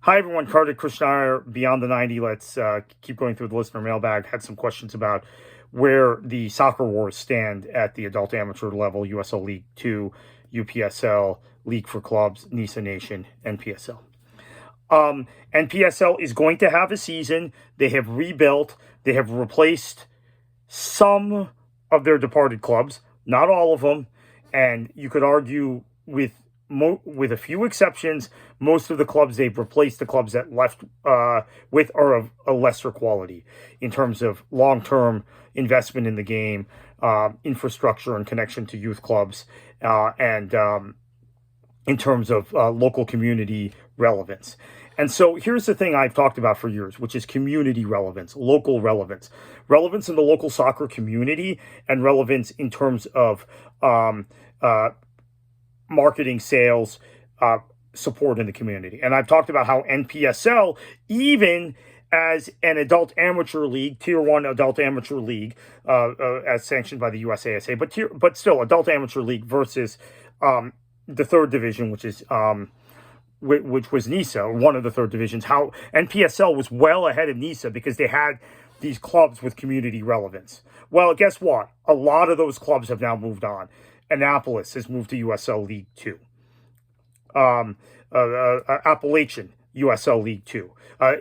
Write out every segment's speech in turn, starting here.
Hi, everyone. Kartik Krishnaiyer, Beyond the 90. Let's keep going through the listener mailbag. Had some questions about where the Soccerwarz stand at the adult amateur level, USL League 2, UPSL, League for Clubs, NISA Nation, NPSL. NPSL is going to have a season. They have rebuilt. They have replaced some of their departed clubs, not all of them. And you could argue with a few exceptions, most of the clubs they've replaced the clubs that left with are of a lesser quality in terms of long-term investment in the game, infrastructure and connection to youth clubs, and in terms of local community relevance. And so here's the thing I've talked about for years, which is community relevance, local relevance, relevance in the local soccer community, and relevance in terms of marketing, sales, support in the community. And I've talked about how NPSL, even as an adult amateur league, Tier 1 adult amateur league, as sanctioned by the USASA, but still adult amateur league versus the third division, which was NISA, one of the third divisions, how NPSL was well ahead of NISA because they had these clubs with community relevance. Well, guess what? A lot of those clubs have now moved on. Annapolis has moved to USL League 2. Appalachian, USL League 2.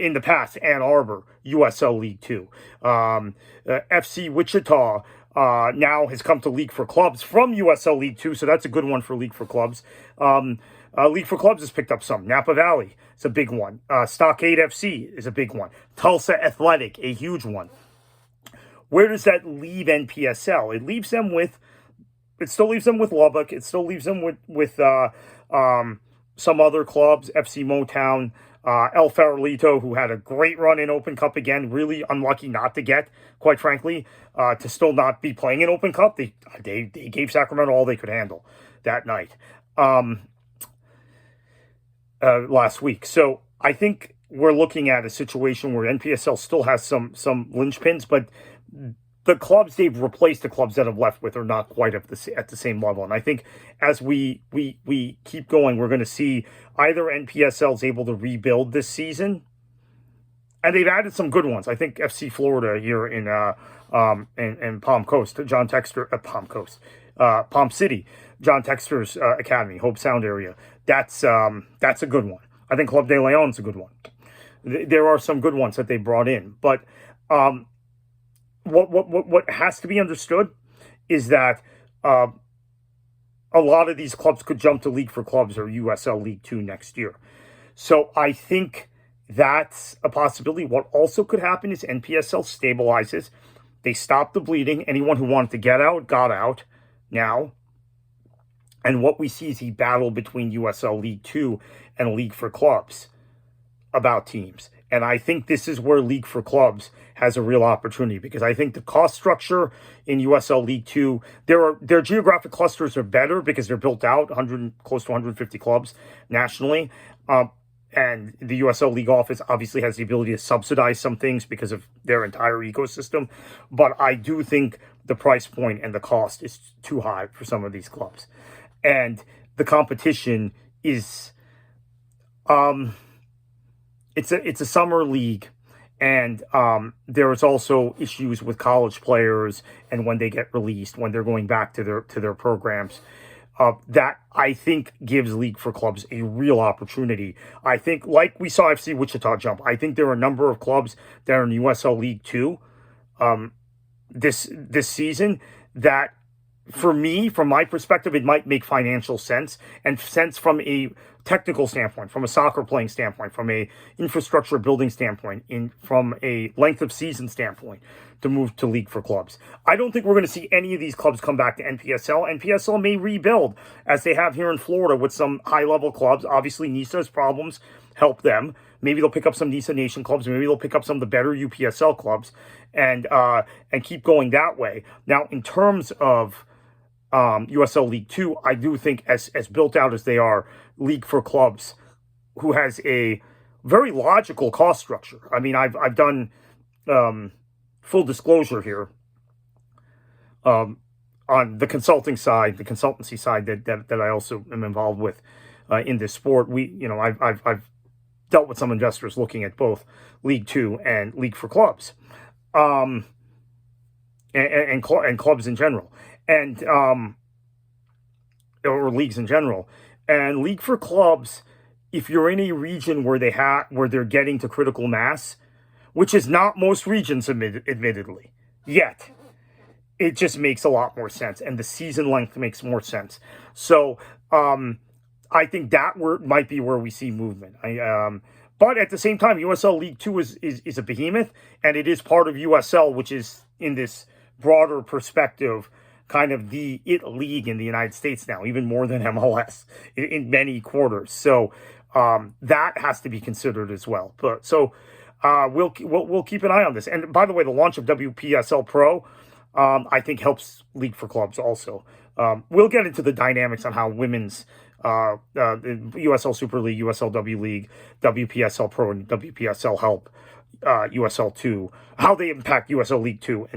In the past, Ann Arbor, USL League 2. FC Wichita now has come to League for Clubs from USL League 2, so that's a good one for League for Clubs. League for Clubs has picked up some. Napa Valley is a big one. Stockade FC is a big one. Tulsa Athletic, a huge one. Where does that leave NPSL? It still leaves them with Lubbock. It still leaves them with some other clubs, FC Motown, El Farolito, who had a great run in Open Cup again, really unlucky not to get, quite frankly, to still not be playing in Open Cup. They gave Sacramento all they could handle that night last week. So I think we're looking at a situation where NPSL still has some linchpins, but the clubs they've replaced, the clubs that have left with, are not quite at the same level. And I think as we keep going, we're going to see either NPSL is able to rebuild this season, and they've added some good ones. I think FC Florida here in Palm Coast, John Texter at Palm City, John Texter's academy, Hope Sound area. That's a good one. I think Club de Leon's a good one. There are some good ones that they brought in, but what has to be understood is that a lot of these clubs could jump to League for Clubs or USL League 2 next year. So I think that's a possibility. What also could happen is NPSL stabilizes. They stop the bleeding. Anyone who wanted to get out, got out now. And what we see is a battle between USL League 2 and League for Clubs about teams. And I think this is where League for Clubs has a real opportunity, because I think the cost structure in USL League 2, their geographic clusters are better because they're built out, close to 150 clubs nationally. And the USL League office obviously has the ability to subsidize some things because of their entire ecosystem. But I do think the price point and the cost is too high for some of these clubs. And the competition is... It's a summer league, and there is also issues with college players and when they get released, when they're going back to their programs. That I think gives League for Clubs a real opportunity. I think, like we saw FC Wichita jump, I think there are a number of clubs that are in USL League 2 this season that, for me, from my perspective, it might make financial sense, and sense from a technical standpoint, from a soccer playing standpoint, from a infrastructure building standpoint, from a length of season standpoint, to move to League for Clubs. I don't think we're going to see any of these clubs come back to NPSL. NPSL may rebuild, as they have here in Florida with some high-level clubs. Obviously, NISA's problems help them. Maybe they'll pick up some NISA Nation clubs. Maybe they'll pick up some of the better UPSL clubs and keep going that way. Now, in terms of USL League 2, I do think as built out as they are, League for Clubs, who has a very logical cost structure. I mean, I've done full disclosure here on the consultancy side that I also am involved with in this sport. I've dealt with some investors looking at both League Two and League for Clubs, and clubs in general, and or leagues in general. And League for Clubs, if you're in a region where they're getting to critical mass, which is not most regions, admittedly, yet, it just makes a lot more sense, and the season length makes more sense. So I think that might be where we see movement. But at the same time, USL League Two is a behemoth, and it is part of USL, which is, in this broader perspective, kind of the league in the United States now, even more than MLS in many quarters. So that has to be considered as well. But so we'll keep an eye on this. And by the way, the launch of WPSL Pro, I think, helps League for Clubs also. We'll get into the dynamics on how women's USL Super League, USLW League, WPSL Pro, and WPSL help USL 2, how they impact USL League 2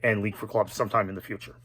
and League for Clubs sometime in the future.